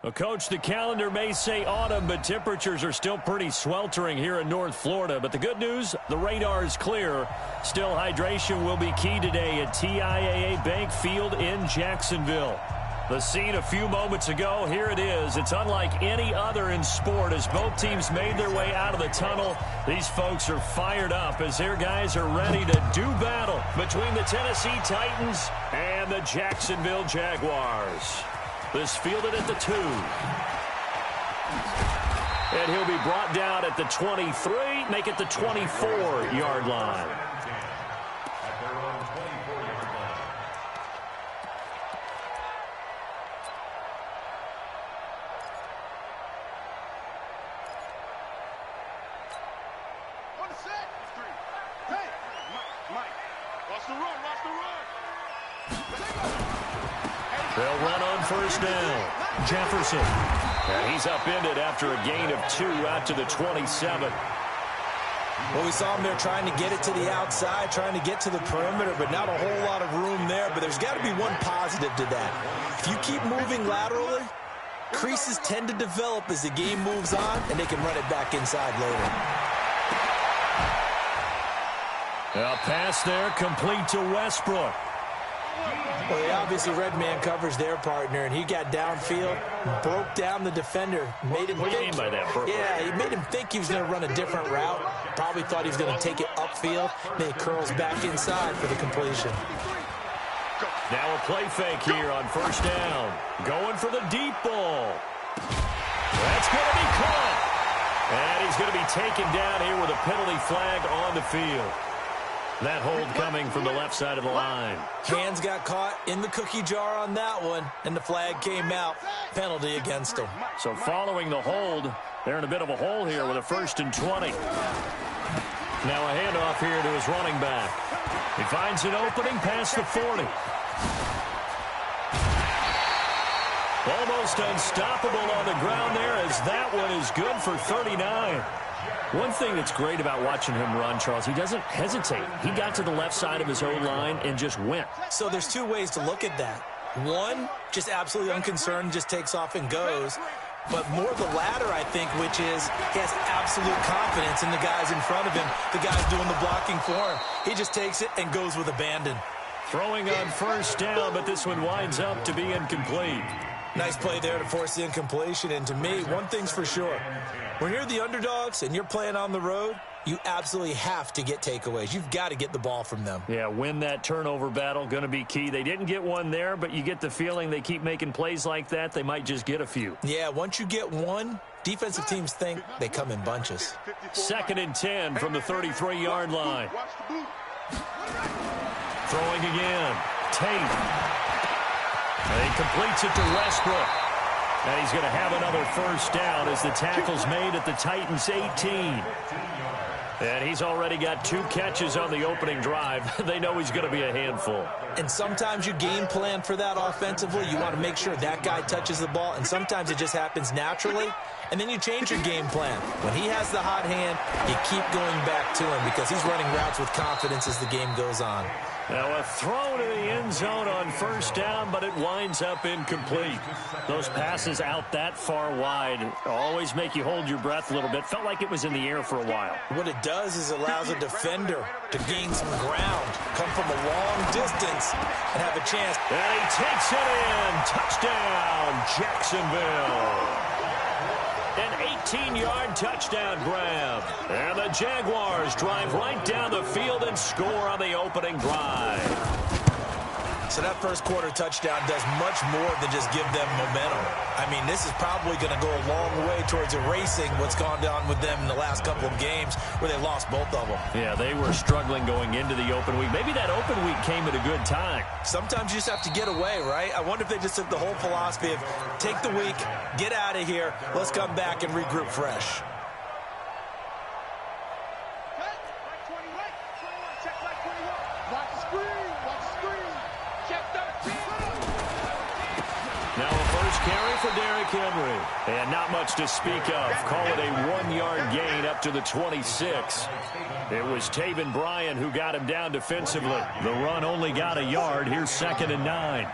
Well, Coach, the calendar may say autumn, but temperatures are still pretty sweltering here in North Florida. But the good news, the radar is clear. Still, hydration will be key today at TIAA Bank Field in Jacksonville. The scene a few moments ago, here it is. It's unlike any other in sport as both teams made their way out of the tunnel. These folks are fired up as their guys are ready to do battle between the Tennessee Titans and the Jacksonville Jaguars. This fielded at the 2. And he'll be brought down at the 23, make it the 24-yard line. They'll run on first down. Jefferson. And he's upended after a gain of 2 out to the 27. Well, we saw him there trying to get it to the outside, trying to get to the perimeter, but not a whole lot of room there. But there's got to be one positive to that. If you keep moving laterally, creases tend to develop as the game moves on, and they can run it back inside later. A pass there complete to Westbrook. Well, he obviously red man covers their partner, and he got downfield, broke down the defender, made him What do you mean by that, Burke? Yeah, he made him think he was going to run a different route. Probably thought he was going to take it upfield. Then he curls back inside for the completion. Now a play fake here on first down. Going for the deep ball. That's going to be caught. And he's going to be taken down here with a penalty flag on the field. That hold coming from the left side of the line. Hands got caught in the cookie jar on that one, and the flag came out. Penalty against him. So following the hold, they're in a bit of a hole here with a 1st and 20. Now a handoff here to his running back. He finds an opening past the 40. Almost unstoppable on the ground there as that one is good for 39. One thing that's great about watching him run, Charles, he doesn't hesitate. He got to the left side of his O-line and just went. So there's 2 ways to look at that. One, just absolutely unconcerned, just takes off and goes. But more the latter, I think, which is he has absolute confidence in the guys in front of him, the guys doing the blocking for him. He just takes it and goes with abandon. Throwing on first down, but this one winds up to be incomplete. Nice play there to force the incompletion. And to me, one thing's for sure. When you're the underdogs and you're playing on the road, you absolutely have to get takeaways. You've got to get the ball from them. Yeah, win that turnover battle, going to be key. They didn't get one there, but you get the feeling they keep making plays like that, they might just get a few. Yeah, once you get one, defensive teams think they come in bunches. 2nd and 10 from the 33-yard line. Throwing again. Tate. And he completes it to Westbrook. And he's going to have another first down as the tackle's made at the Titans' 18. And he's already got 2 catches on the opening drive. They know he's going to be a handful. And sometimes you game plan for that offensively. You want to make sure that guy touches the ball. And sometimes it just happens naturally. And then you change your game plan. When he has the hot hand, you keep going back to him because he's running routes with confidence as the game goes on. Now a throw to the end zone on first down, but it winds up incomplete. Those passes out that far wide always make you hold your breath a little bit. Felt like it was in the air for a while. What it does is allows a defender to gain some ground, come from a long distance, and have a chance. And he takes it in. Touchdown, Jacksonville. An 18-yard touchdown grab. And the Jaguars drive right down the field and score on the opening drive. So that first quarter touchdown does much more than just give them momentum. I mean, this is probably going to go a long way towards erasing what's gone down with them in the last couple of games where they lost both of them. Yeah, they were struggling going into the open week. Maybe that open week came at a good time. Sometimes you just have to get away, right? I wonder if they just took the whole philosophy of take the week, get out of here, let's come back and regroup fresh. Now a first carry for Derrick Henry. And not much to speak of. Call it a 1-yard gain up to the 26. It was Taven Bryan who got him down defensively. The run only got a yard. Here's 2nd and 9.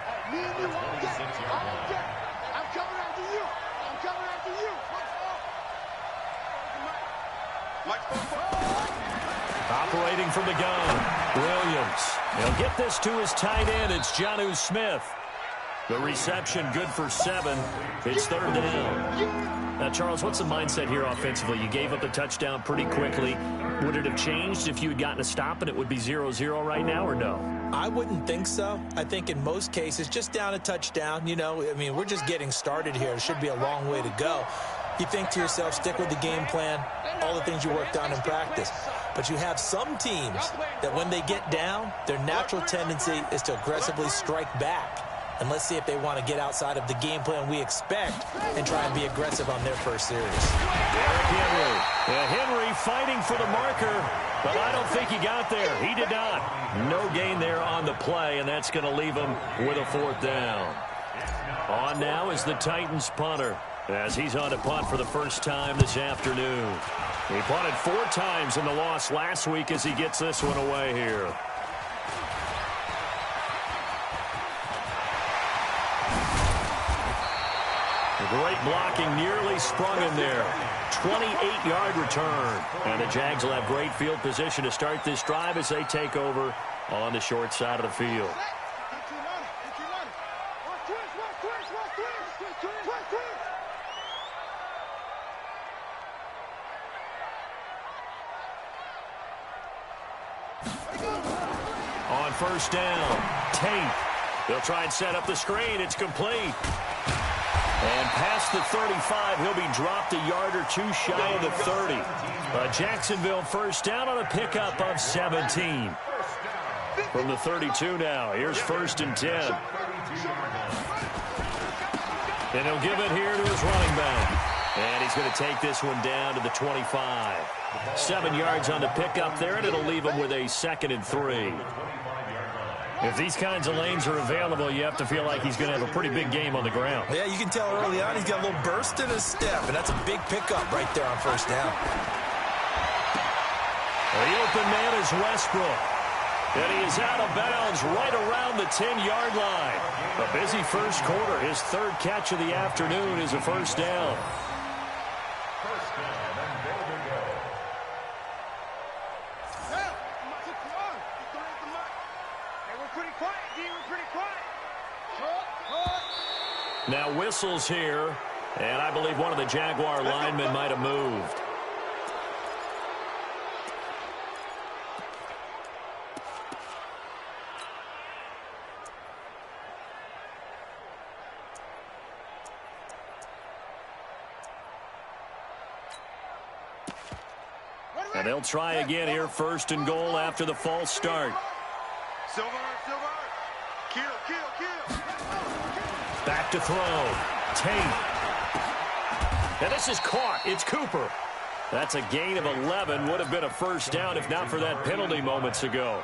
Waiting from the gun. Williams. He'll get this to his tight end. It's Jonnu Smith. The reception good for 7. It's 3rd down. Now, Charles, what's the mindset here offensively? You gave up the touchdown pretty quickly. Would it have changed if you had gotten a stop and it would be 0-0 right now, or no? I wouldn't think so. I think in most cases, just down a touchdown, you know, I mean, we're just getting started here. It should be a long way to go. You think to yourself, stick with the game plan, all the things you worked on in practice. But you have some teams that when they get down, their natural tendency is to aggressively strike back. And let's see if they want to get outside of the game plan we expect and try and be aggressive on their first series. Derrick Henry. Yeah, Henry fighting for the marker, but I don't think he got there. He did not. No gain there on the play, and that's going to leave him with a 4th down. On now is the Titans punter, as he's on to punt for the first time this afternoon. He punted 4 times in the loss last week as he gets this one away here. Great blocking, nearly sprung him there. 28-yard return. And the Jags will have great field position to start this drive as they take over on the short side of the field. On first down, Tate. They'll try and set up the screen. It's complete. And past the 35, he'll be dropped a yard or 2 shy of the 30. Jacksonville first down on a pickup of 17. From the 32 now, here's 1st and 10. And he'll give it here to his running back. And he's going to take this one down to the 25. 7 yards on the pickup there, and it'll leave him with a 2nd and 3. If these kinds of lanes are available, you have to feel like he's going to have a pretty big game on the ground. Yeah, you can tell early on he's got a little burst in his step, and that's a big pickup right there on first down. The open man is Westbrook. And he is out of bounds right around the 10-yard line. A busy first quarter. His 3rd catch of the afternoon is a first down. Now whistles here, and I believe one of the Jaguar linemen might have moved. And they'll try again here, 1st and goal after the false start. Silver, kill. Back to throw. Tate. And this is caught. It's Cooper. That's a gain of 11. Would have been a first down if not for that penalty moments ago.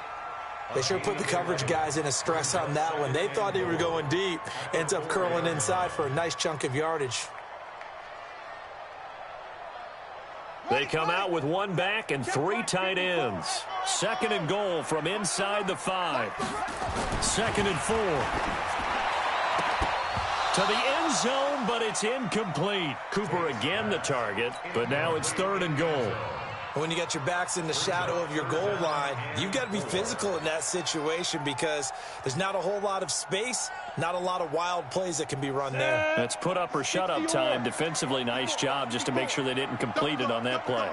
They sure put the coverage guys in a stress on that one. They thought they were going deep. Ends up curling inside for a nice chunk of yardage. They come out with 1 back and 3 tight ends. 2nd and goal from inside the 5. 2nd and 4. To the end zone, but it's incomplete. Cooper again the target, but now it's 3rd and goal. When you got your backs in the shadow of your goal line, you've got to be physical in that situation because there's not a whole lot of space, not a lot of wild plays that can be run there. That's put up or shut up time. Defensively, nice job just to make sure they didn't complete it on that play.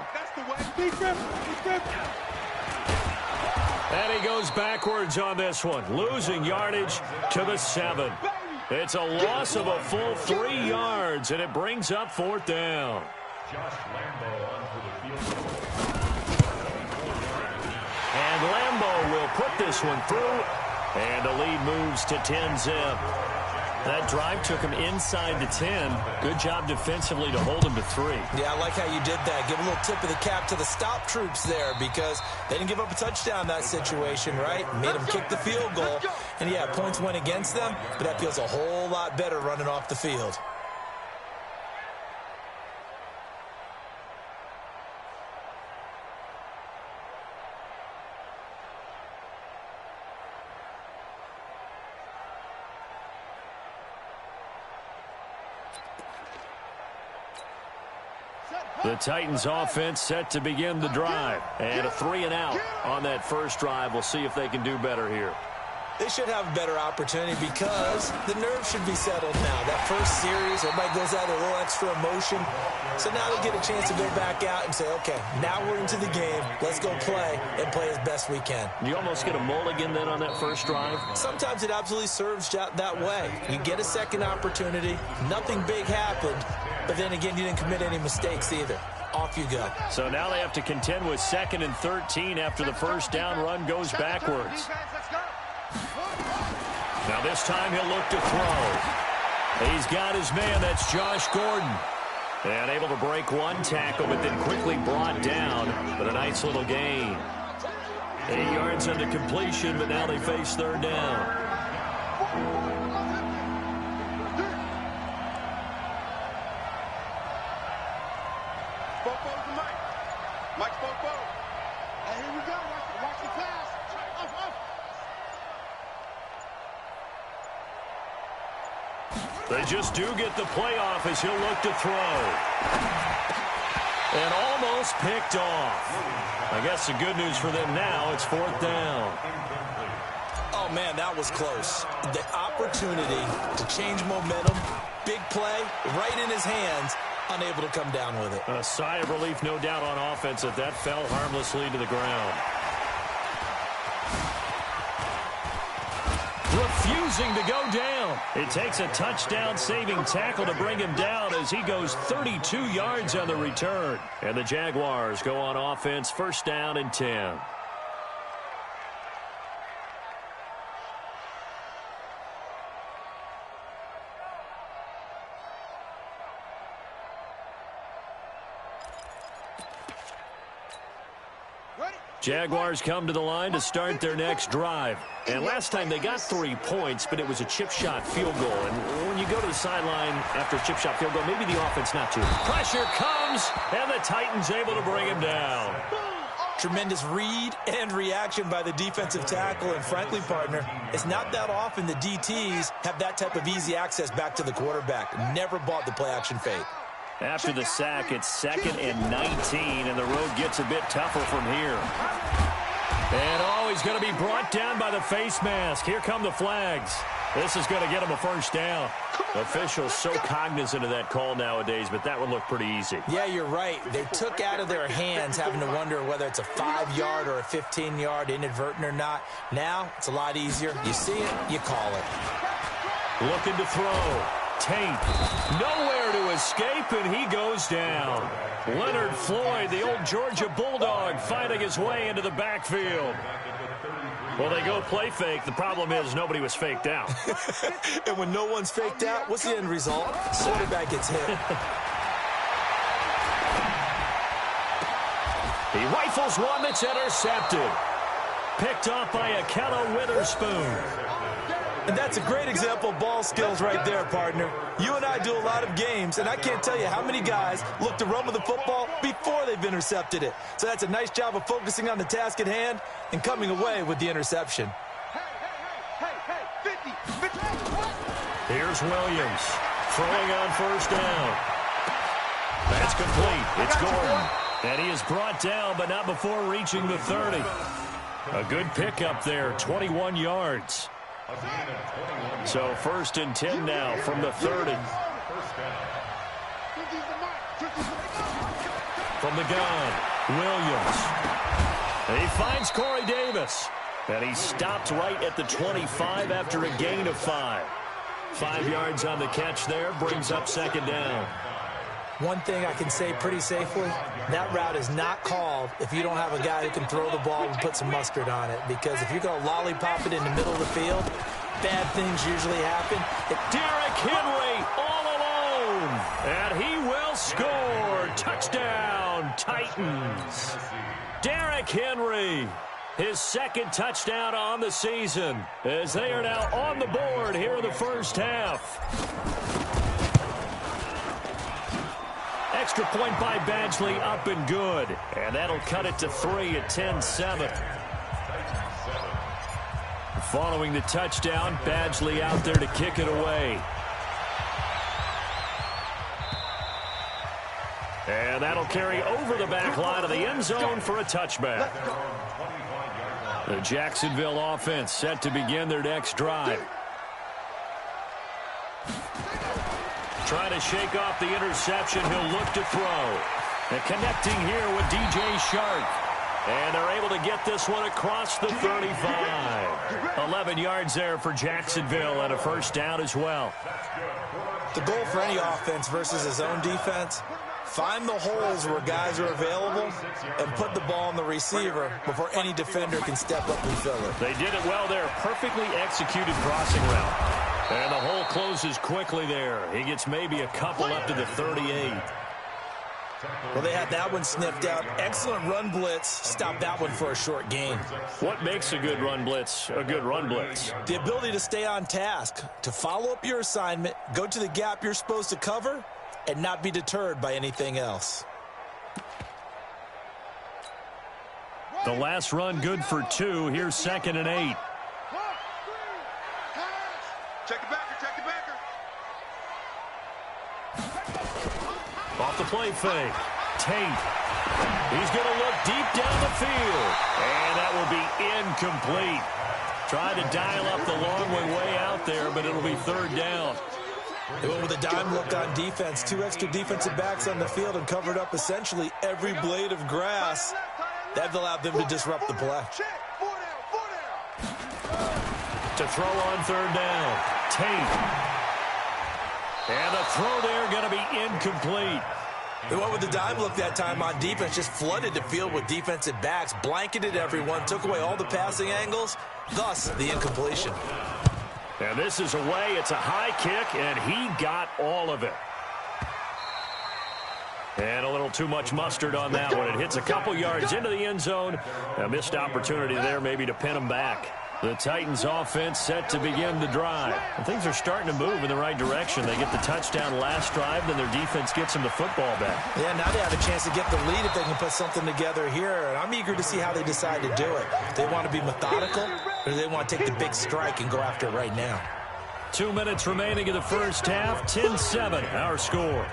And he goes backwards on this one, losing yardage to the 7. It's a loss of a full 3 yards, and it brings up 4th down. And Lambo will put this one through, and the lead moves to 10-zip. That drive took him inside the 10. Good job defensively to hold him to 3. Yeah, I like how you did that. Give a little tip of the cap to the stop troops there because they didn't give up a touchdown in that situation, right? Made them kick the field goal. And, yeah, points went against them, but that feels a whole lot better running off the field. The Titans offense set to begin the drive. And a 3-and-out on that first drive. We'll see if they can do better here. They should have a better opportunity because the nerves should be settled now. That first series, everybody goes out with a little extra emotion. So now they get a chance to go back out and say, okay, now we're into the game. Let's go play and play as best we can. You almost get a mulligan then on that first drive? Sometimes it absolutely serves that way. You get a second opportunity. Nothing big happened. But then again, you didn't commit any mistakes either. Off you go. So now they have to contend with 2nd and 13 after the first down run goes backwards. Now this time he'll look to throw. He's got his man. That's Josh Gordon. And able to break one tackle, but then quickly brought down. But a nice little gain. 8 yards on the completion, but now they face 3rd down. They just do get the playoff as he'll look to throw. And almost picked off. I guess the good news for them now, it's 4th down. Oh, man, that was close. The opportunity to change momentum, big play, right in his hands, unable to come down with it. A sigh of relief, no doubt, on offense that fell harmlessly to the ground. Refusing to go down. It takes a touchdown-saving tackle to bring him down as he goes 32 yards on the return. And the Jaguars go on offense, 1st down and 10. Jaguars come to the line to start their next drive. And last time they got 3 points, but it was a chip shot field goal. And when you go to the sideline after a chip shot field goal, maybe the offense not to. Pressure comes, and the Titans able to bring him down. Tremendous read and reaction by the defensive tackle. And frankly, partner, it's not that often the DTs have that type of easy access back to the quarterback. Never bought the play-action fake. After the sack, it's 2nd and 19, and the road gets a bit tougher from here. And he's going to be brought down by the face mask. Here come the flags. This is going to get him a 1st down. Officials so cognizant of that call nowadays, but that would look pretty easy. Yeah, you're right. They took out of their hands having to wonder whether it's a 5-yard or a 15-yard inadvertent or not. Now, it's a lot easier. You see it, you call it. Looking to throw. Tate, nowhere to escape, and he goes down. Leonard Floyd, the old Georgia Bulldog, fighting his way into the backfield. Well, they go play fake. The problem is nobody was faked out. And when no one's faked out, what's the end result? Quarterback gets hit. He rifles one that's intercepted. Picked off by Akello Witherspoon. And that's a great example of ball skills right there, partner. You and I do a lot of games, and I can't tell you how many guys look to run with the football before they've intercepted it. So that's a nice job of focusing on the task at hand and coming away with the interception. Here's Williams throwing on 1st down. That's complete. It's Gordon. And he is brought down, but not before reaching the 30. A good pickup there, 21 yards. So 1st and 10 now from the 30. From the gun, Williams. And he finds Corey Davis. And he stopped right at the 25 after a gain of 5. 5 yards on the catch there, brings up 2nd down. One thing I can say pretty safely, that route is not called if you don't have a guy who can throw the ball and put some mustard on it. Because if you're going to lollipop it in the middle of the field, bad things usually happen. Derrick Henry all alone. And he will score. Touchdown, Titans. Derrick Henry, his 2nd touchdown on the season, as they are now on the board here in the first half. Extra point by Badgley, up and good. And that'll cut it to 3 at 10-7. Following the touchdown, Badgley out there to kick it away. And that'll carry over the back line of the end zone for a touchback. The Jacksonville offense set to begin their next drive. Trying to shake off the interception. He'll look to throw. And connecting here with DJ Shark. And they're able to get this one across the 35. 11 yards there for Jacksonville and a first down as well. The goal for any offense versus his own defense, find the holes where guys are available and put the ball on the receiver before any defender can step up and fill it. They did it well there. Perfectly executed crossing route. And the hole closes quickly there. He gets maybe a couple up to the 38. Well, they had that one sniffed out. Excellent run blitz. Stopped that one for a short gain. What makes a good run blitz a good run blitz? The ability to stay on task, to follow up your assignment, go to the gap you're supposed to cover, and not be deterred by anything else. The last run good for 2. Here's 2nd and 8. Check the backer, check the backer. Off the play fake. Tate. He's going to look deep down the field. And that will be incomplete. Tried to dial up the long way out there, but it'll be 3rd down. They went with a dime look on defense. 2 extra defensive backs on the field and covered up essentially every blade of grass. That allowed them to disrupt the play. To throw on 3rd down. Tate. And the throw there going to be incomplete. They went with the dime look that time on defense. Just flooded the field with defensive backs. Blanketed everyone. Took away all the passing angles. Thus, the incompletion. And this is away. It's a high kick, and he got all of it. And a little too much mustard on that one. It hits a couple yards into the end zone. A missed opportunity there maybe to pin him back. The Titans offense set to begin the drive. And things are starting to move in the right direction. They get the touchdown last drive, then their defense gets them the football back. Yeah, now they have a chance to get the lead if they can put something together here. And I'm eager to see how they decide to do it. They want to be methodical, or do they want to take the big strike and go after it right now? 2 minutes remaining in the first half. 10-7, our score.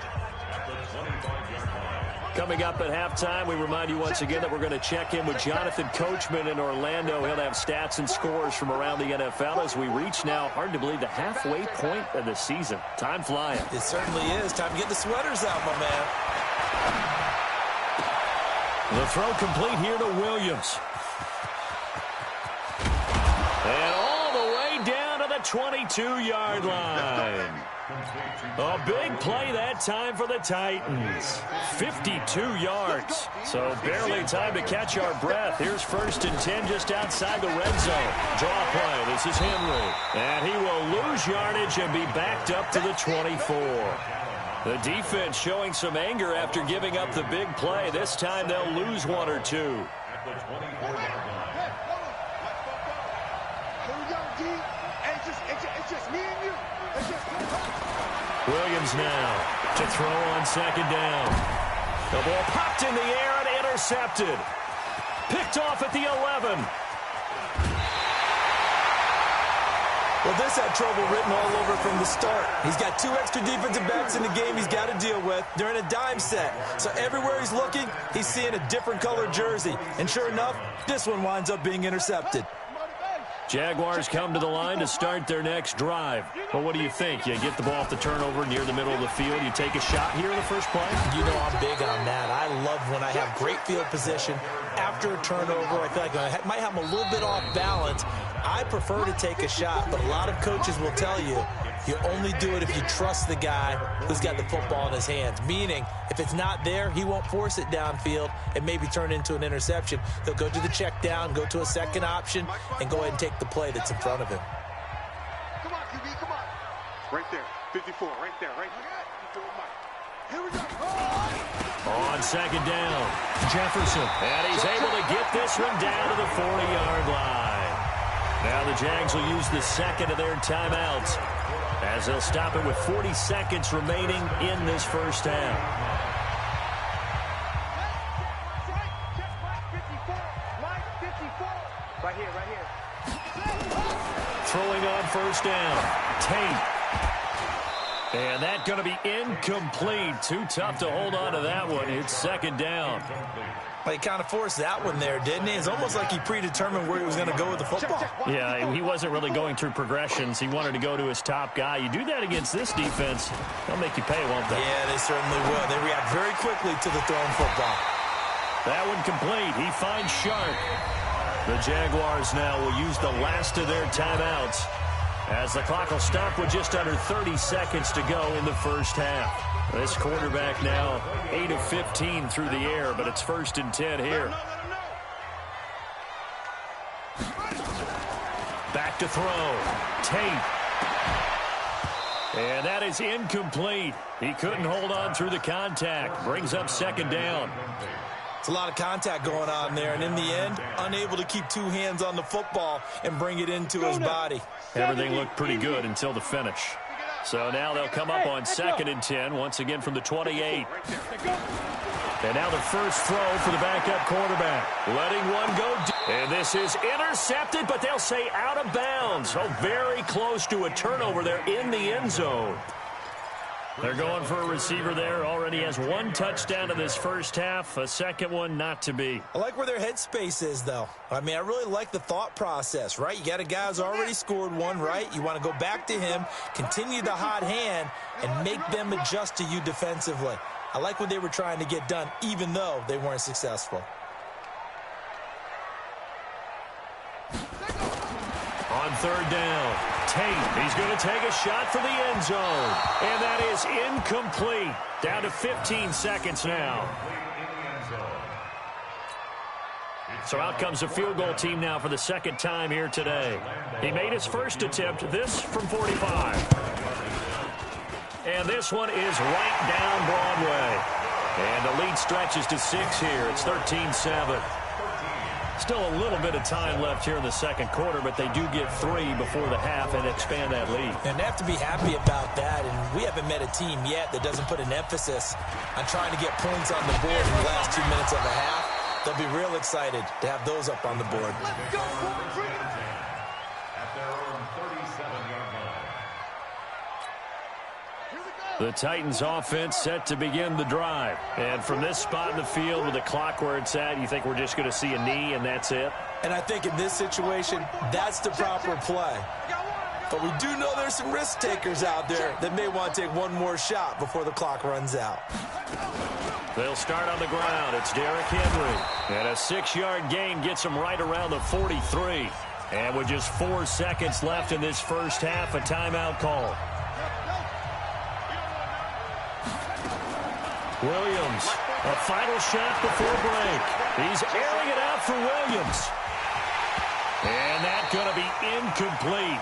Coming up at halftime, we remind you once again that we're going to check in with Jonathan Coachman in Orlando. He'll have stats and scores from around the NFL as we reach now, hard to believe, the halfway point of the season. Time flying. It certainly is. Time to get the sweaters out, my man. The throw complete here to Williams. And all the way down to the 22-yard line. A big play that time for the Titans. 52 yards. So barely time to catch our breath. Here's 1st and 10 just outside the red zone. Draw play. This is Henry. And he will lose yardage and be backed up to the 24. The defense showing some anger after giving up the big play. This time they'll lose 1 or 2. Here we go, D. It's just me and you. Williams now to throw on 2nd down. The ball popped in the air and intercepted. Picked off at the 11. Well, this had trouble written all over from the start. He's got 2 extra defensive backs in the game he's got to deal with. They're in a dime set. So everywhere he's looking, he's seeing a different colored jersey. And sure enough, this one winds up being intercepted. Jaguars come to the line to start their next drive. Well, what do you think? You get the ball off the turnover near the middle of the field. You take a shot here in the first play? You know I'm big on that. I love when I have great field position. After a turnover, I feel like I might have them a little bit off balance. I prefer to take a shot, but a lot of coaches will tell you, you only do it if you trust the guy who's got the football in his hands. Meaning, if it's not there, he won't force it downfield and maybe turn into an interception. He'll go to the check down, go to a second option, and go ahead and take the play that's in front of him. Come on, QB, come on. Right there, 54, right there, right there. Here we go. On 2nd down, Jefferson. And he's able to get this one down to the 40-yard line. Now the Jags will use the 2nd of their timeouts as they'll stop it with 40 seconds remaining in this first half. Right here. Throwing on 1st down, Tate. And that's going to be incomplete. Too tough to hold on to that one. It's second down. Well, he kind of forced that one there, didn't he? It's almost like he predetermined where he was going to go with the football. Yeah, he wasn't really going through progressions. He wanted to go to his top guy. You do that against this defense, they'll make you pay, won't they? Yeah, they certainly will. They react very quickly to the thrown football. That one complete. He finds Sharp. The Jaguars now will use the last of their timeouts as the clock will stop with just under 30 seconds to go in the first half. This quarterback now 8 of 15 through the air, but it's 1st and 10 here. Back to throw. Tate. And that is incomplete. He couldn't hold on through the contact. Brings up second down. It's a lot of contact going on there, and in the end, unable to keep two hands on the football and bring it into his body. Everything looked pretty good until the finish. So now they'll come up on 2nd and 10, once again from the 28. And now the first throw for the backup quarterback. Letting one go deep. And this is intercepted, but they'll say out of bounds. Oh, very close to a turnover there in the end zone. They're going for a receiver there. Already has one touchdown in this first half. A second one not to be. I like where their headspace is, though. I mean, I really like the thought process, right? You got a guy who's already scored one, right? You want to go back to him, continue the hot hand, and make them adjust to you defensively. I like what they were trying to get done, even though they weren't successful. On 3rd down, Tate. He's going to take a shot for the end zone. And that is incomplete. Down to 15 seconds now. So out comes the field goal team now for the second time here today. He made his first attempt, this from 45. And this one is right down Broadway. And the lead stretches to 6 here. It's 13-7. Still a little bit of time left here in the second quarter, but they do get 3 before the half and expand that lead. And they have to be happy about that, and we haven't met a team yet that doesn't put an emphasis on trying to get points on the board in the last 2 minutes of a half. They'll be real excited to have those up on the board. Let's go, The Titans offense set to begin the drive. And from this spot in the field with the clock where it's at, you think we're just going to see a knee and that's it? And I think in this situation, that's the proper play. But we do know there's some risk takers out there that may want to take one more shot before the clock runs out. They'll start on the ground. It's Derrick Henry. And a 6-yard gain gets him right around the 43. And with just 4 seconds left in this first half, a timeout call. Williams, a final shot before break. He's airing it out for Williams. And that's going to be incomplete.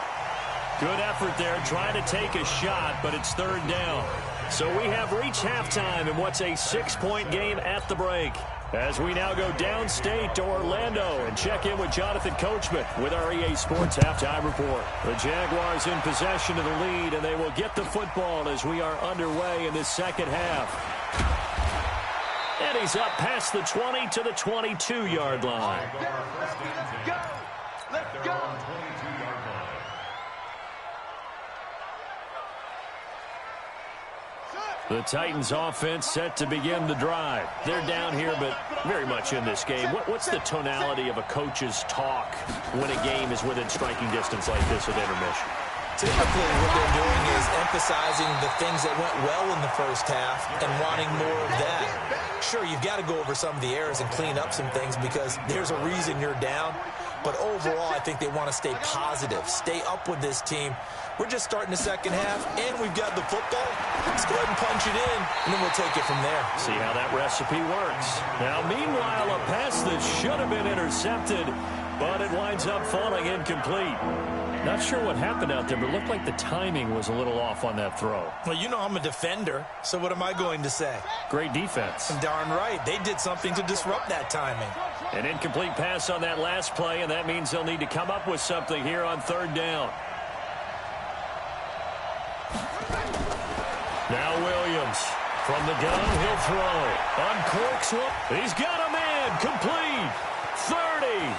Good effort there, trying to take a shot, but it's 3rd down. So we have reached halftime in what's a 6-point game at the break. As we now go downstate to Orlando and check in with Jonathan Coachman with our EA Sports Halftime Report. The Jaguars in possession of the lead, and they will get the football as we are underway in this second half. And he's up past the 20 to the 22-yard line. Let's go. The Titans offense set to begin the drive. They're down here, but very much in this game. What's the tonality of a coach's talk when a game is within striking distance like this at intermission? Typically, what they're doing is emphasizing the things that went well in the first half and wanting more of that. Sure, you've got to go over some of the errors and clean up some things because there's a reason you're down. But overall, I think they want to stay positive, stay up with this team. We're just starting the second half, and we've got the football. Let's go ahead and punch it in, and then we'll take it from there. See how that recipe works. Now, meanwhile, a pass that should have been intercepted, but it winds up falling incomplete. Not sure what happened out there, but it looked like the timing was a little off on that throw. Well, you know I'm a defender, so what am I going to say? Great defense. Darn right. They did something to disrupt that timing. An incomplete pass on that last play, and that means they'll need to come up with something here on 3rd down. Now Williams from the gun, he'll throw. Uncorks one. He's got a man. Complete. 30,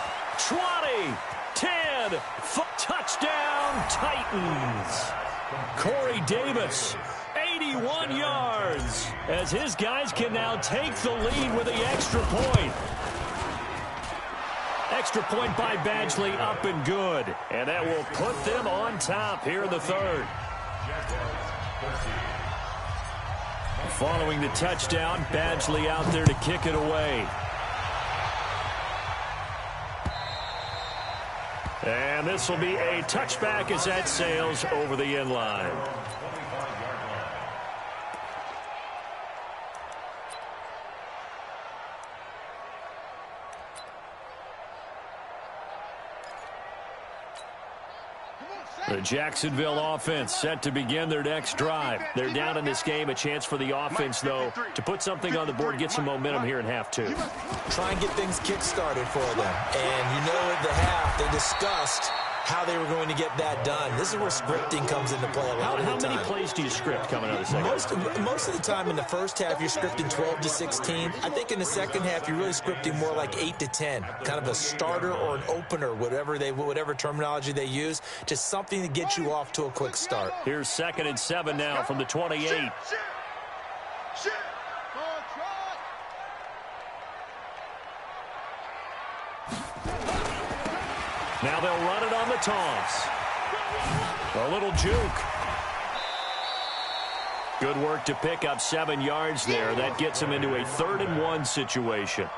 20, 10. Touchdown, Titans. Corey Davis 81 yards as his guys can now take the lead with the extra point. Extra point by Badgley, up and good. And that will put them on top here in the third. Following the touchdown, Badgley out there to kick it away. And this will be a touchback as that sails over the end line. The Jacksonville offense set to begin their next drive. They're down in this game. A chance for the offense, though, to put something on the board, get some momentum here in half two. Try and get things kick-started for them. And you know at the half they discussed how they were going to get that done. This is where scripting comes into play a lot of the time. How many plays do you script coming out of the second? Most of the time in the first half, you're scripting 12 to 16. I think in the second half, you're really scripting more like 8 to 10. Kind of a starter or an opener, whatever terminology they use. Just something to get you off to a quick start. Here's 2nd and 7 now from the 28. Now they'll run it on the toss. A little juke. Good work to pick up 7 yards there. That gets them into a 3rd and 1 situation.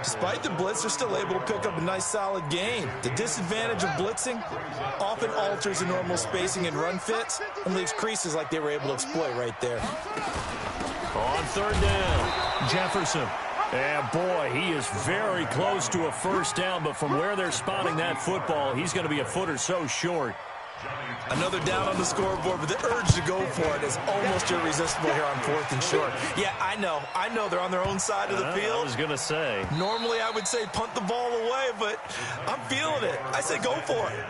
Despite the blitz, they're still able to pick up a nice solid gain. The disadvantage of blitzing often alters the normal spacing and run fits and leaves creases like they were able to exploit right there. On 3rd down, Jefferson. And boy, he is very close to a first down, but from where they're spotting that football, he's going to be a foot or so short. Another down on the scoreboard, but the urge to go for it is almost irresistible here on 4th and short. Yeah, I know they're on their own side of the field. I was going to say. Normally I would say punt the ball away, but I'm feeling it. I say go for it.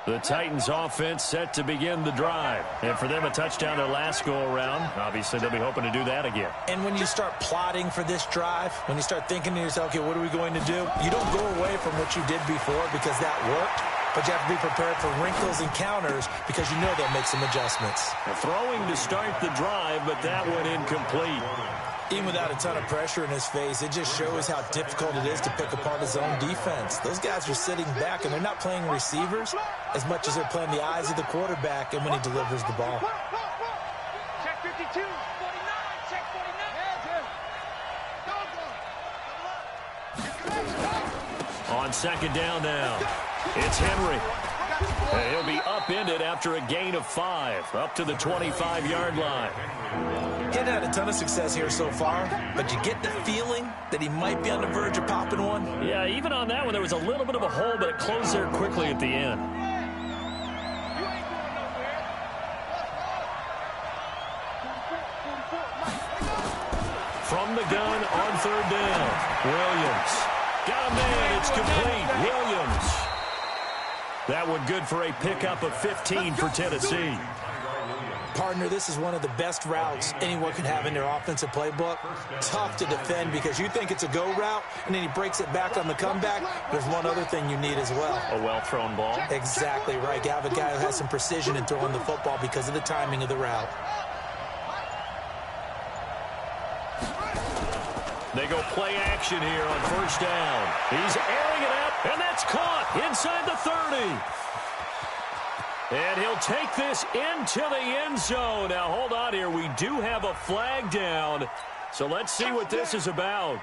The Titans offense set to begin the drive. And for them, a touchdown their last go-around. Obviously, they'll be hoping to do that again. And when you start plotting for this drive, when you start thinking to yourself, okay, what are we going to do? You don't go away from what you did before because that worked. But you have to be prepared for wrinkles and counters because you know they'll make some adjustments. Throwing to start the drive, but that one incomplete. Even without a ton of pressure in his face, it just shows how difficult it is to pick apart his own defense. Those guys are sitting back, and they're not playing receivers as much as they're playing the eyes of the quarterback and when he delivers the ball. Check 52, 49, check 49. On 2nd down now, it's Henry. And he'll be upended after a gain of 5, up to the 25-yard line. He hadn't had a ton of success here so far, but you get the feeling that he might be on the verge of popping one. Yeah, even on that one, there was a little bit of a hole, but it closed there quickly at the end. From the gun on 3rd down, Williams. Got a man, it's complete. Williams. That one good for a pickup of 15 for Tennessee. Partner, this is one of the best routes anyone could have in their offensive playbook. Tough to defend because you think it's a go route, and then he breaks it back on the comeback. There's one other thing you need as well. A well-thrown ball. Exactly right. You have a guy who has some precision in throwing the football because of the timing of the route. They go play action here on 1st down. He's airing it out, and that's caught inside the 30. And he'll take this into the end zone. Now, hold on here. We do have a flag down. So let's see what this is about.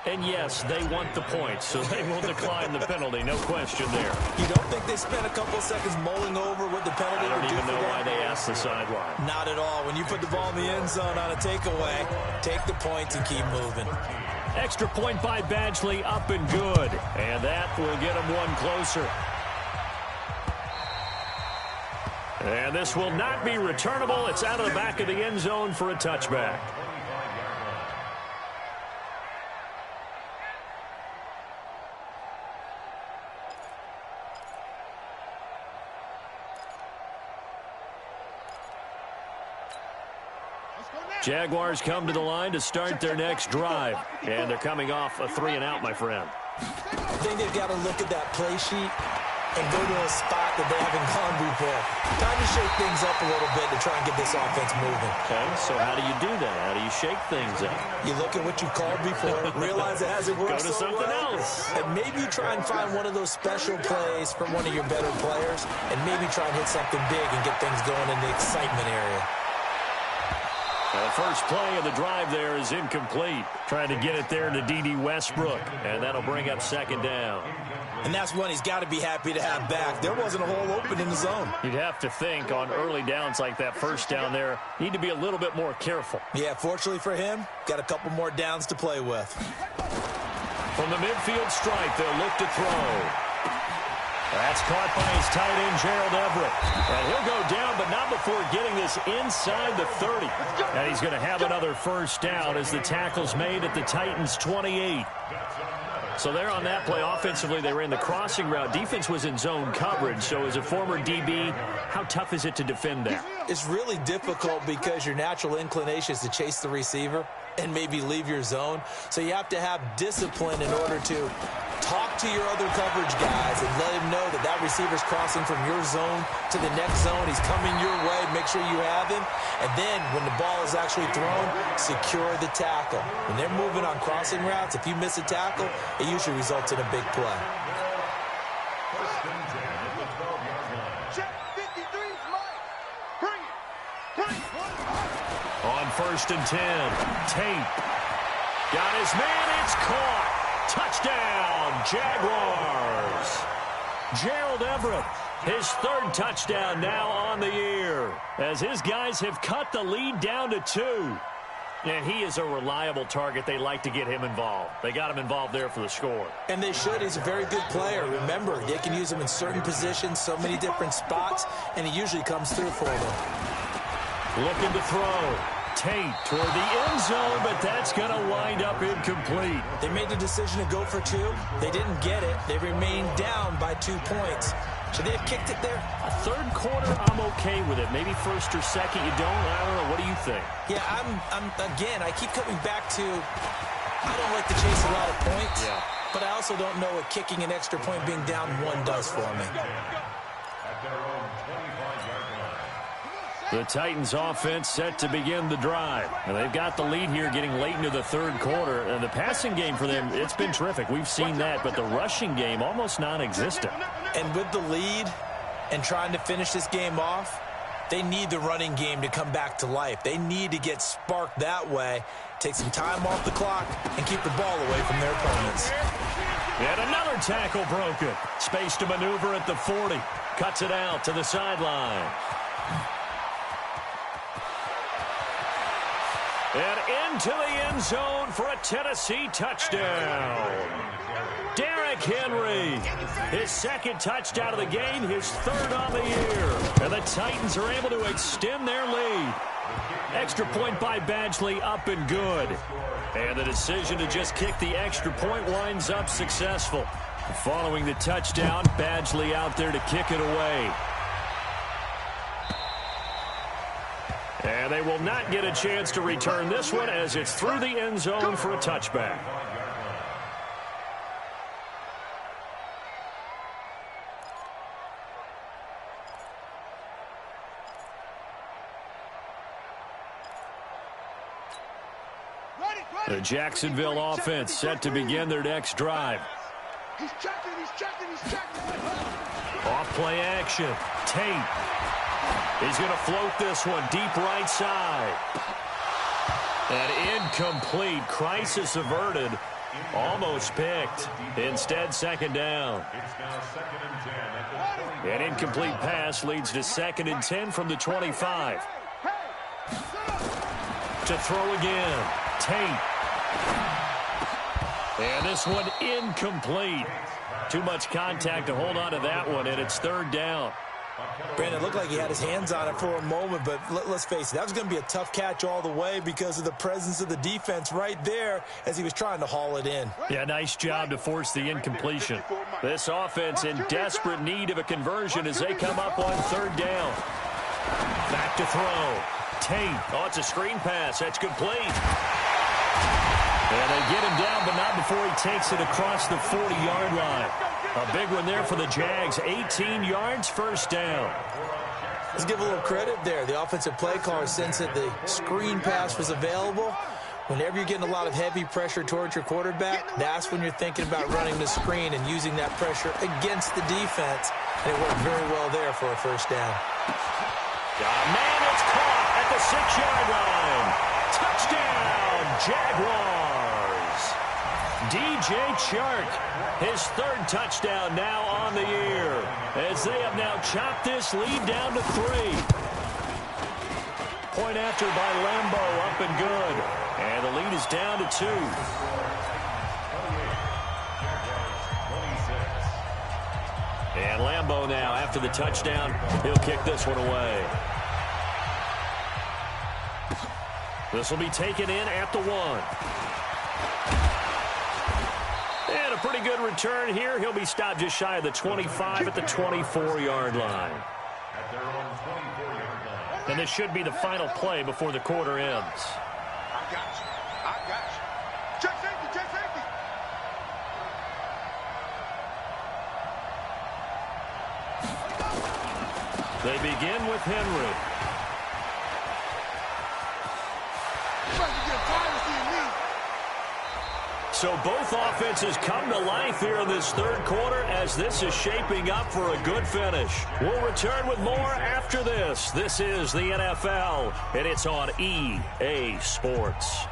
And, yes, they want the points, so they will decline the penalty. No question there. You don't think they spent a couple of seconds mulling over what the penalty would do for them? I don't even know why they asked the sideline. Not at all. When you put the ball in the end zone on a takeaway, take the points and keep moving. Extra point by Badgley, up and good. And that will get them one closer. And this will not be returnable. It's out of the back of the end zone for a touchback. Jaguars come to the line to start their next drive. And they're coming off a 3-and-out, my friend. I think they've got to look at that play sheet and go to a spot that they haven't gone before. Time to shake things up a little bit to try and get this offense moving. Okay, so how do you do that? How do you shake things up? You look at what you called before, realize it hasn't worked Go to something else. and maybe you try and find one of those special plays from one of your better players, and maybe try and hit something big and get things going in the excitement area. The first play of the drive there is incomplete. Trying to get it there to D.D. Westbrook, and that'll bring up second down. And that's one he's got to be happy to have back. There wasn't a hole open in the zone. You'd have to think on early downs like that first down there, need to be a little bit more careful. Yeah, fortunately for him, got a couple more downs to play with. From the midfield stripe, they'll look to throw. That's caught by his tight end, Gerald Everett. And he'll go down, but not before getting this inside the 30. And he's going to have another first down as the tackle's made at the Titans' 28. So there on that play, offensively, they ran the crossing route. Defense was in zone coverage. So as a former DB, how tough is it to defend that? It's really difficult because your natural inclination is to chase the receiver and maybe leave your zone. So you have to have discipline in order to talk to your other coverage guys and let him know that that receiver's crossing from your zone to the next zone. He's coming your way. Make sure you have him. And then when the ball is actually thrown, secure the tackle. When they're moving on crossing routes, if you miss a tackle, it usually results in a big play. On 1st and 10, Tate got his man. It's caught. Touchdown, Jaguars. Gerald Everett, his third touchdown now on the year, as his guys have cut the lead down to 2. And he is a reliable target. They like to get him involved. They got him involved there for the score. And they should. He's a very good player. Remember, they can use him in certain positions, so many different spots, and he usually comes through for them. Looking to throw. Tate toward the end zone, but that's going to wind up incomplete. They made the decision to go for 2. They didn't get it. They remained down by 2 points. Should they have kicked it there? A third quarter, I'm okay with it. Maybe first or second, you don't. I don't know. What do you think? Yeah, again, I keep coming back to, I don't like to chase a lot of points, but I also don't know what kicking an extra point being down 1 does for me. The Titans offense set to begin the drive. And they've got the lead here getting late into the third quarter. And the passing game for them, it's been terrific. We've seen that, but the rushing game almost non-existent. And with the lead and trying to finish this game off, they need the running game to come back to life. They need to get sparked that way, take some time off the clock, and keep the ball away from their opponents. And another tackle broken. Space to maneuver at the 40. Cuts it out to the sideline. And into the end zone for a Tennessee touchdown. Derrick Henry, his second touchdown of the game, his third on the year. And the Titans are able to extend their lead. Extra point by Badgley, up and good. And the decision to just kick the extra point winds up successful. Following the touchdown, Badgley out there to kick it away. And they will not get a chance to return this one as it's through the end zone for a touchback. The Jacksonville offense set to begin their next drive. He's checking. Off play action. Tate. He's going to float this one deep right side. And incomplete. Crisis averted. Almost picked. Instead, second down. An incomplete pass leads to 2nd and 10 from the 25. To throw again. Tate. And this one incomplete. Too much contact to hold on to that one, and it's 3rd down. Brandon, it looked like he had his hands on it for a moment, but let's face it, that was going to be a tough catch all the way because of the presence of the defense right there as he was trying to haul it in. Yeah, nice job to force the incompletion. This offense in desperate need of a conversion as they come up on 3rd down. Back to throw. Tate. Oh, it's a screen pass. That's complete. And they get him down, but not before he takes it across the 40-yard line. A big one there for the Jags. 18 yards, first down. Let's give a little credit there. The offensive play caller, since that the screen pass was available, whenever you're getting a lot of heavy pressure towards your quarterback, that's when you're thinking about running the screen and using that pressure against the defense. And it worked very well there for a first down. Man, it's caught at the 6-yard line. Touchdown, Jaguars. DJ Chark, his third touchdown now on the year, as they have now chopped this lead down to 3. Point after by Lambo, up and good. And the lead is down to 2. And Lambo now, after the touchdown, he'll kick this one away. This will be taken in at the 1. And a pretty good return here. He'll be stopped just shy of the 25 at the 24-yard line. And this should be the final play before the quarter ends. I got you. I got you. Check safety, check safety. They begin with Henry. So both offenses come to life here in this third quarter as this is shaping up for a good finish. We'll return with more after this. This is the NFL, and it's on EA Sports.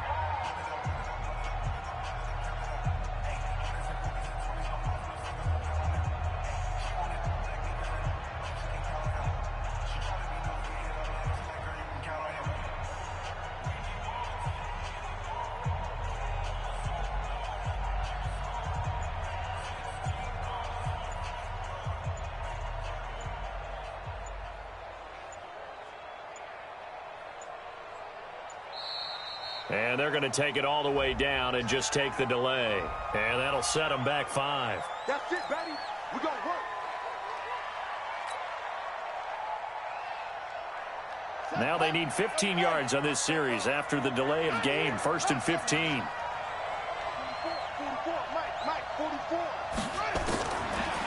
And they're going to take it all the way down and just take the delay. And that'll set them back 5. That's it, buddy. We got to work. Now they need 15 yards on this series after the delay of game. 1st and 15. 44, Mike, 44.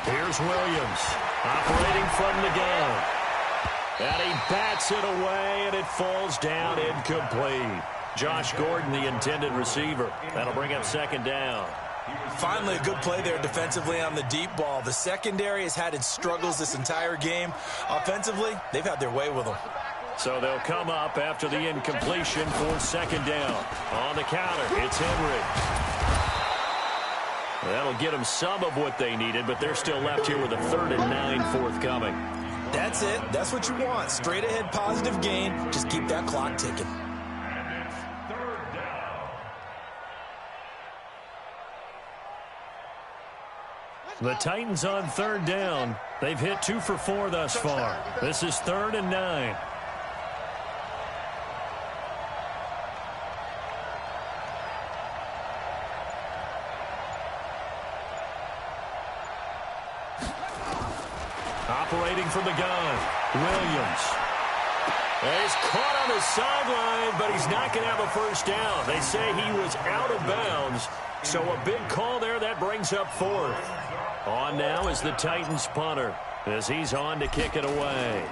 Here's Williams operating from the gun. And he bats it away, and it falls down incomplete. Josh Gordon, the intended receiver. That'll bring up 2nd down. Finally, a good play there defensively on the deep ball. The secondary has had its struggles this entire game. Offensively, they've had their way with them. So they'll come up after the incompletion for 2nd down. On the counter, it's Henry. That'll get them some of what they needed, but they're still left here with a 3rd and 9 forthcoming. That's it. That's what you want. Straight ahead positive gain. Just keep that clock ticking. The Titans on 3rd down. They've hit 2 for 4 thus far. This is 3rd and 9. Operating from the gun, Williams. He's caught on the sideline, but he's not going to have a first down. They say he was out of bounds, so a big call there that brings up 4th. On now is the Titans punter as he's on to kick it away.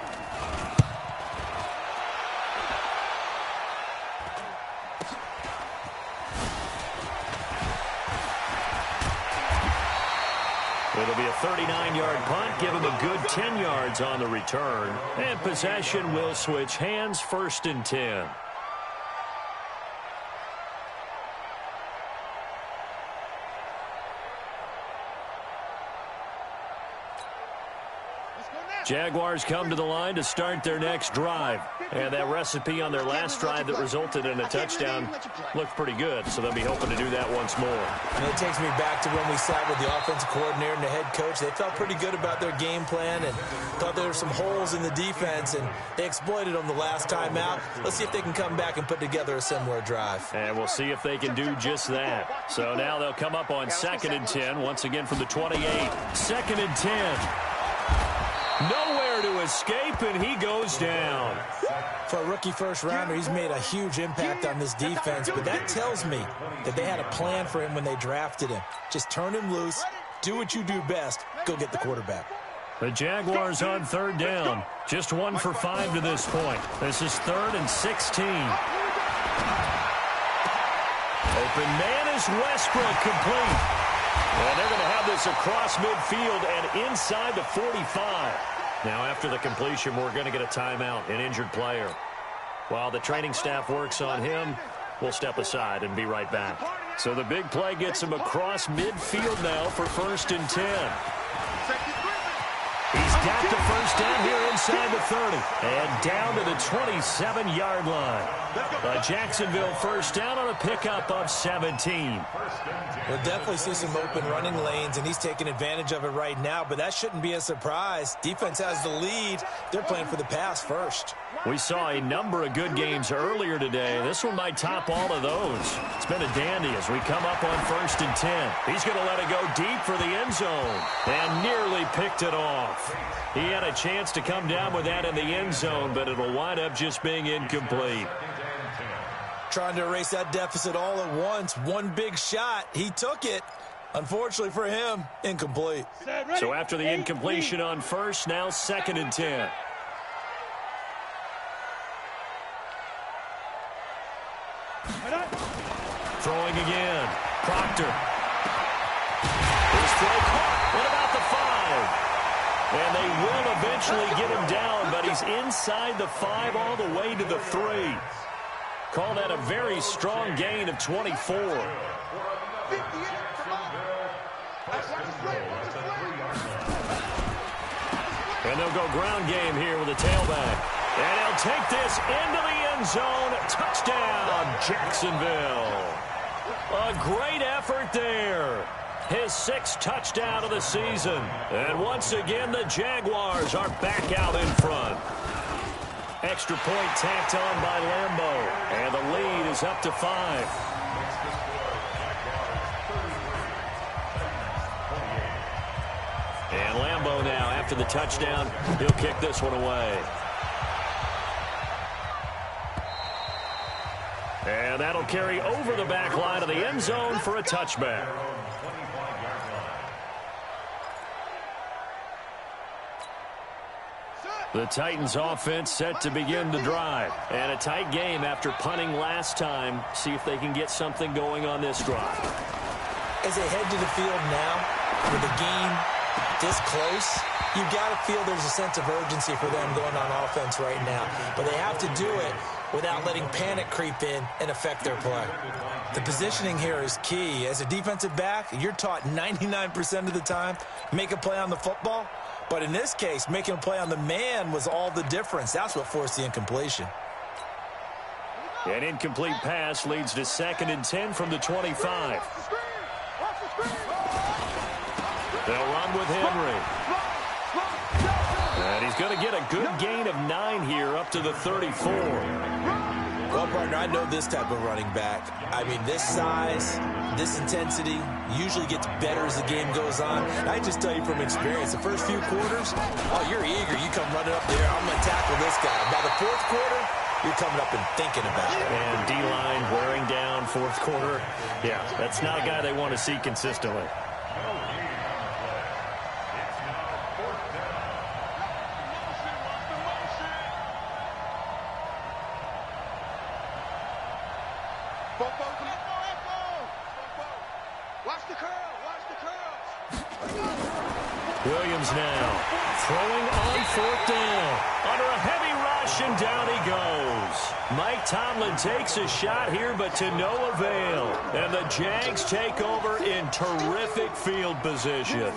It'll be a 39-yard punt, give him a good 10 yards on the return. And possession will switch hands, 1st and 10. Jaguars come to the line to start their next drive. And that recipe on their last drive that resulted in a touchdown looked pretty good, so they'll be hoping to do that once more. And it takes me back to when we sat with the offensive coordinator and the head coach. They felt pretty good about their game plan and thought there were some holes in the defense, and they exploited them the last time out. Let's see if they can come back and put together a similar drive. And we'll see if they can do just that. So now they'll come up on 2nd and 10, once again from the 28. 2nd and 10. Nowhere to escape, and he goes down. For a rookie first-rounder, he's made a huge impact on this defense, but that tells me that they had a plan for him when they drafted him. Just turn him loose, do what you do best, go get the quarterback. The Jaguars on third down. Just 1 for 5 to this point. This is 3rd and 16. Open man is Westbrook, complete. And they're going to have this across midfield and inside the 45. Now after the completion, we're going to get a timeout, an injured player. While the training staff works on him, we'll step aside and be right back. So the big play gets him across midfield now for 1st and 10. He's got the first down here inside the 30. And down to the 27-yard line. A Jacksonville first down on a pickup of 17. We'll definitely see some open running lanes, and he's taking advantage of it right now, but that shouldn't be a surprise. Defense has the lead. They're playing for the pass first. We saw a number of good games earlier today. This one might top all of those. It's been a dandy as we come up on 1st and 10. He's going to let it go deep for the end zone and nearly picked it off. He had a chance to come down with that in the end zone, but it'll wind up just being incomplete. Trying to erase that deficit all at once. One big shot. He took it. Unfortunately for him, incomplete. So after the incompletion on first, now 2nd and 10. Throwing again. Proctor. His throw caught. What about the 5? And they will eventually get him down, but he's inside the 5 all the way to the 3. Call that a very strong gain of 24. And they'll go ground game here with a tailback. And he'll take this into the end zone. Touchdown, Jacksonville. A great effort there. His 6th touchdown of the season. And once again, the Jaguars are back out in front. Extra point tacked on by Lambeau. And the lead is up to 5. And Lambeau now, after the touchdown, he'll kick this one away. And that'll carry over the back line of the end zone for a touchback. The Titans offense set to begin the drive. And a tight game after punting last time. See if they can get something going on this drive. As they head to the field now, with the game this close, you've got to feel there's a sense of urgency for them going on offense right now. But they have to do it without letting panic creep in and affect their play. The positioning here is key. As a defensive back, you're taught 99% of the time, make a play on the football. But in this case, making a play on the man was all the difference. That's what forced the incompletion. An incomplete pass leads to 2nd and 10 from the 25. They'll run with Henry. And he's going to get a good gain of 9 here up to the 34. Well, partner, I know this type of running back. I mean, this size, this intensity usually gets better as the game goes on. And I just tell you from experience, the first few quarters, oh, you're eager. You come running up there, I'm going to tackle this guy. By the 4th quarter, you're coming up and thinking about it. And D-line wearing down 4th quarter. Yeah, that's not a guy they want to see consistently. Williams now throwing on 4th down. Under a heavy rush, and down he goes. Mike Tomlin takes a shot here, but to no avail. And the Jags take over in terrific field position. Hey,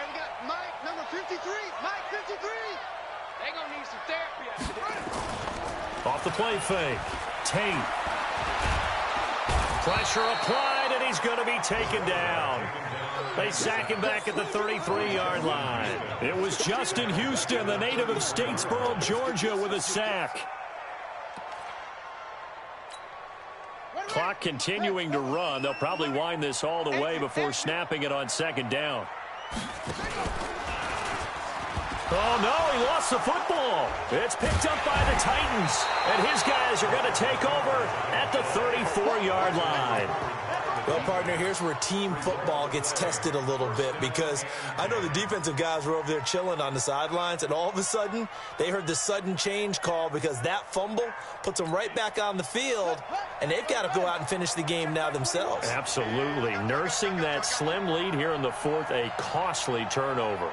we got Mike, number 53. Mike, 53. They're going to need some therapy after this. Off the play fake. Tate. Pressure applied, and he's going to be taken down. They sack him back at the 33-yard line. It was Justin Houston, the native of Statesboro, Georgia, with a sack. Clock continuing to run. They'll probably wind this all the way before snapping it on 2nd down. Oh, no, he lost the football. It's picked up by the Titans, and his guys are going to take over at the 34-yard line. Well, partner, here's where team football gets tested a little bit, because I know the defensive guys were over there chilling on the sidelines, and all of a sudden, they heard the sudden change call because that fumble puts them right back on the field, and they've got to go out and finish the game now themselves. Absolutely. Nursing that slim lead here in the fourth, a costly turnover.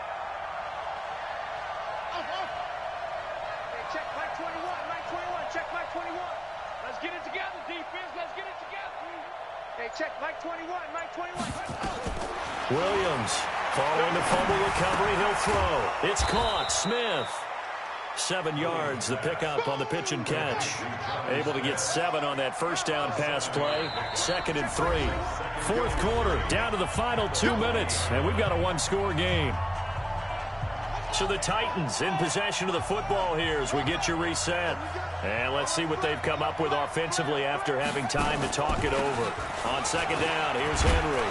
Check, Mike 21, Mike 21. Williams, following the fumble recovery, he'll throw. It's caught. Smith, 7 yards, the pickup on the pitch and catch. Able to get 7 on that first down pass play. 2nd and 3. Fourth quarter, down to the final 2 minutes, and we've got a one-score game. So the Titans in possession of the football here as we get you reset. And let's see what they've come up with offensively after having time to talk it over. On 2nd down, here's Henry.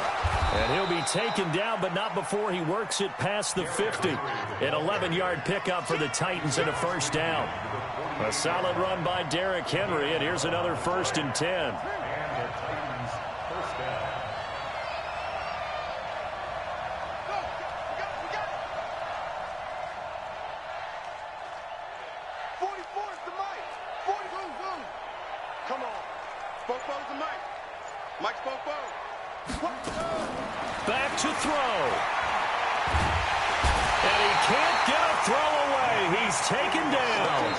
And he'll be taken down, but not before he works it past the 50. An 11-yard pickup for the Titans and a first down. A solid run by Derrick Henry, and here's another 1st and 10. Back to throw. And he can't get a throw away. He's taken down.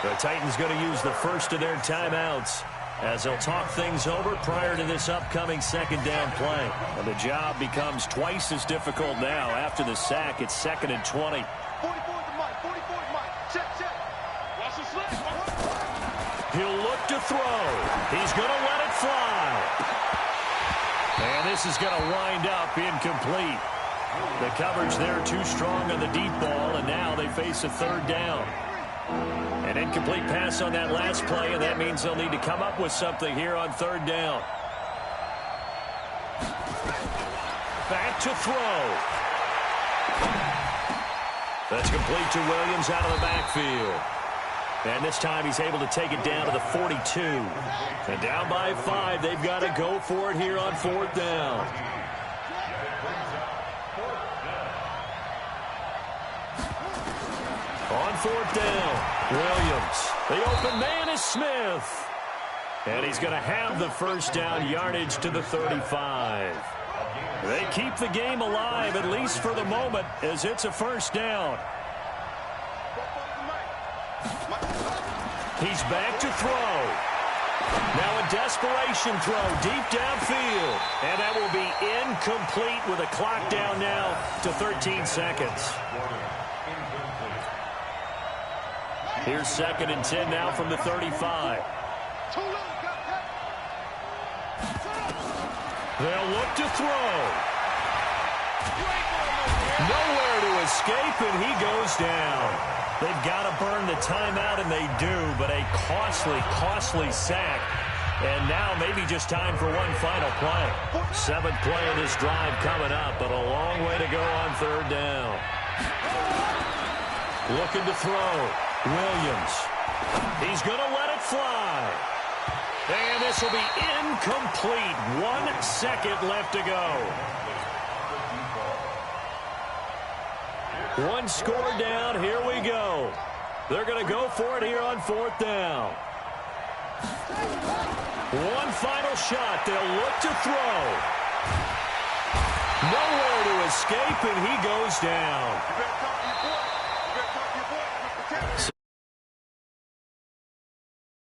The Titans going to use the first of their timeouts as they'll talk things over prior to this upcoming 2nd down play. And the job becomes twice as difficult now after the sack. It's 2nd and 20. 44 to Mike. 44 to Mike. Check. Watch the slip. He'll look to throw. He's going to let it fly. And this is going to wind up incomplete. The coverage there too strong on the deep ball, and now they face a 3rd down. An incomplete pass on that last play, and that means they'll need to come up with something here on 3rd down. Back to throw. That's complete to Williams out of the backfield. And this time he's able to take it down to the 42. And down by 5, they've got to go for it here on 4th down. On 4th down, Williams. The open man is Smith. And he's going to have the first down, yardage to the 35. They keep the game alive, at least for the moment, as it's a first down. He's back to throw. Now a desperation throw deep downfield. And that will be incomplete with a clock down now to 13 seconds. Here's 2nd and 10 now from the 35. They'll look to throw. Nowhere to escape, and he goes down. They've got to burn the timeout, and they do, but a costly sack. And now maybe just time for one final play. 7th play of this drive coming up, but a long way to go on 3rd down. Looking to throw. Williams. He's going to let it fly. And this will be incomplete. 1 second left to go. 1 score down. Here we go. They're going to go for it here on 4th down. 1 final shot. They'll look to throw. Nowhere to escape, and he goes down.